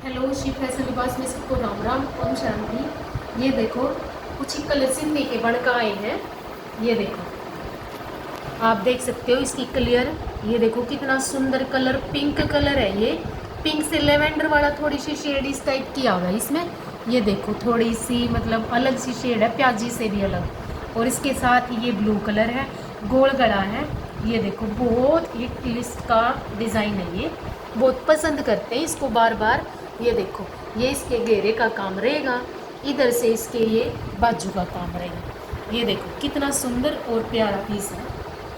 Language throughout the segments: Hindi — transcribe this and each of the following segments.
हेलो, शिव फैशन लिबास में सबको राम राम, ओम शांति। ये देखो कुछ ही कलर सिंधी के बनकर आए हैं। ये देखो, आप देख सकते हो इसकी क्लियर। ये देखो कितना सुंदर कलर, पिंक कलर है। ये पिंक से लेवेंडर वाला थोड़ी सी शेड इस टाइप की आ गई इसमें। ये देखो थोड़ी सी मतलब अलग सी शेड है, प्याजी से भी अलग। और इसके साथ ये ब्लू कलर है, गोल गला है। ये देखो बहुत हिट लिस्ट का डिज़ाइन है। ये बहुत पसंद करते हैं इसको बार बार। ये देखो, ये इसके घेरे का काम रहेगा, इधर से इसके ये बाजू का काम रहेगा। ये देखो कितना सुंदर और प्यारा पीस है।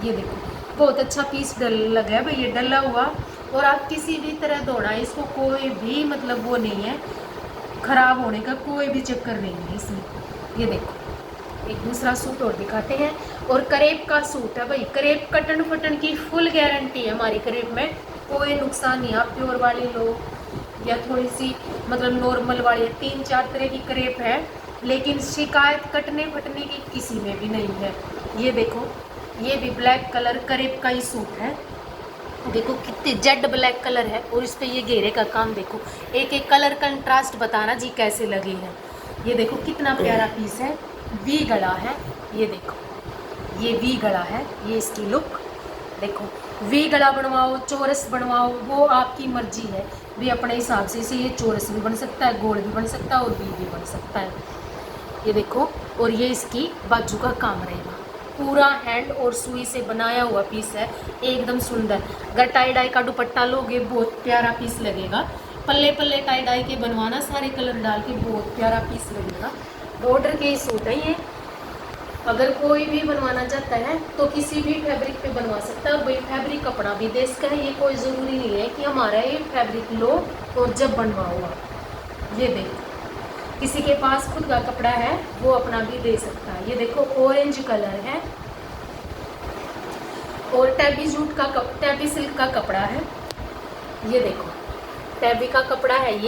ये देखो बहुत अच्छा पीस डल लगा है भाई, ये डला हुआ। और आप किसी भी तरह दौड़ा, इसको कोई भी मतलब वो नहीं है, खराब होने का कोई भी चक्कर नहीं है इसमें। ये देखो एक दूसरा सूट और दिखाते हैं। और करेब का सूट है भाई, करेब कटन फटन की फुल गारंटी है हमारी करेब में, कोई नुकसान नहीं। आप प्योर वाली लो या थोड़ी सी मतलब नॉर्मल वाली, 3-4 तरह की करेब है, लेकिन शिकायत कटने फटने की किसी में भी नहीं है। ये देखो ये भी ब्लैक कलर करेब का ही सूट है। देखो कितने जेड ब्लैक कलर है, और इस पे ये घेरे का काम देखो, एक एक कलर कंट्रास्ट बताना जी कैसे लगे हैं। ये देखो कितना प्यारा पीस है, वी गला है। ये देखो ये वी गला है, ये इसकी लुक देखो। वी गला बनवाओ, चौरस बनवाओ, वो आपकी मर्जी है भी अपने हिसाब से। इसे ये चौरस भी बन सकता है, गोल भी बन सकता है, और वी भी बन सकता है। ये देखो, और ये इसकी बाजू का काम रहेगा, पूरा हैंड और सुई से बनाया हुआ पीस है, एकदम सुंदर। अगर टाई डाई का दुपट्टा लोगे बहुत प्यारा पीस लगेगा। पल्ले पल्ले टाई डाई के बनवाना, सारे कलर डाल के बहुत प्यारा पीस लगेगा। बॉर्डर के ही सूट है ये। अगर कोई भी बनवाना चाहता है तो किसी भी फैब्रिक पे बनवा सकता है। और भाई फैब्रिक कपड़ा भी देश का है, ये कोई ज़रूरी नहीं है कि हमारा ये फैब्रिक लो और जब बनवाओ आप। ये देखो किसी के पास खुद का कपड़ा है वो अपना भी दे सकता है। ये देखो ऑरेंज कलर है, और टैबी जूट का टैबी सिल्क का कपड़ा है। ये देखो टैबी का कपड़ा है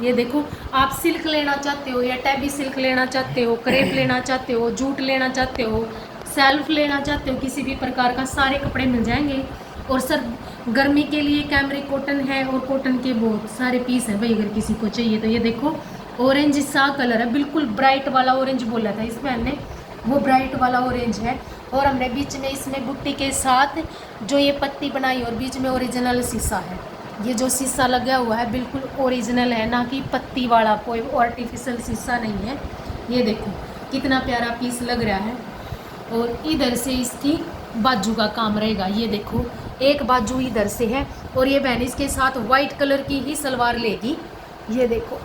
ये देखो, आप सिल्क लेना चाहते हो या टैबी सिल्क लेना चाहते हो, क्रेप लेना चाहते हो, जूट लेना चाहते हो, सेल्फ लेना चाहते हो, किसी भी प्रकार का सारे कपड़े मिल जाएंगे। और सर गर्मी के लिए कैमरिक कॉटन है, और कॉटन के बहुत सारे पीस हैं भाई, अगर किसी को चाहिए तो। ये देखो ऑरेंज सा कलर है, बिल्कुल ब्राइट वाला ऑरेंज बोला था इसमें हमने, वो ब्राइट वाला ऑरेंज है। और हमने बीच में इसमें बुट्टी के साथ जो ये पत्ती बनाई, और बीच में ओरिजिनल शीशा है। ये जो शीशा लगा हुआ है बिल्कुल ओरिजिनल है, ना कि पत्ती वाला कोई आर्टिफिशियल शीशा नहीं है। ये देखो कितना प्यारा पीस लग रहा है। और इधर से इसकी बाजू का काम रहेगा। ये देखो एक बाजू इधर से है, और ये बहन इसके साथ वाइट कलर की ही सलवार लेगी। ये देखो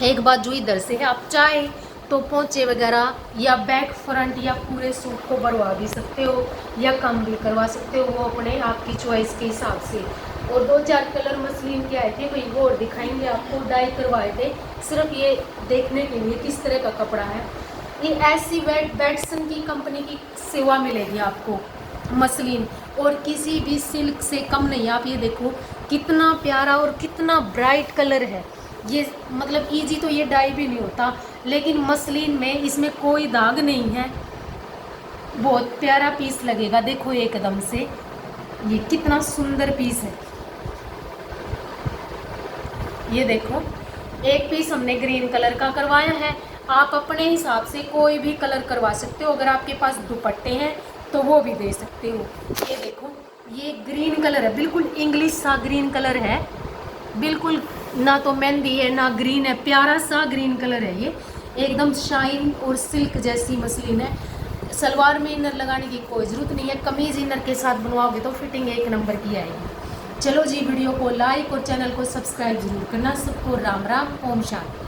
एक बाजू इधर से है, आप चाहे तो पोंचे वगैरह या बैक फ्रंट या पूरे सूट को बढ़वा भी सकते हो, या कम भी करवा सकते हो, वो अपने आपकी चॉइस के हिसाब से। और 2-4 कलर मसलिन के आए थे भाई, वो और दिखाएंगे आपको, डाई करवाए थे सिर्फ ये देखने के लिए किस तरह का कपड़ा है। ये ऐसी बैटसन की कंपनी की सेवा मिलेगी आपको मसलिन, और किसी भी सिल्क से कम नहीं। आप ये देखो कितना प्यारा और कितना ब्राइट कलर है ये, मतलब इजी तो ये डाई भी नहीं होता, लेकिन मसलिन में इसमें कोई दाग नहीं है। बहुत प्यारा पीस लगेगा, देखो एकदम से ये कितना सुंदर पीस है। ये देखो एक पीस हमने ग्रीन कलर का करवाया है, आप अपने हिसाब से कोई भी कलर करवा सकते हो। अगर आपके पास दुपट्टे हैं तो वो भी दे सकते हो। ये देखो ये ग्रीन कलर है, बिल्कुल इंग्लिश सा ग्रीन कलर है, बिल्कुल ना तो मेहंदी है ना ग्रीन है, प्यारा सा ग्रीन कलर है। ये एकदम शाइन और सिल्क जैसी मसलिन है। सलवार में इनर लगाने की कोई ज़रूरत नहीं है, कमीज़ इनर के साथ बनवाओगे तो फिटिंग एक नंबर की आएगी। चलो जी, वीडियो को लाइक और चैनल को सब्सक्राइब जरूर करना। सबको राम राम, ओम शांति।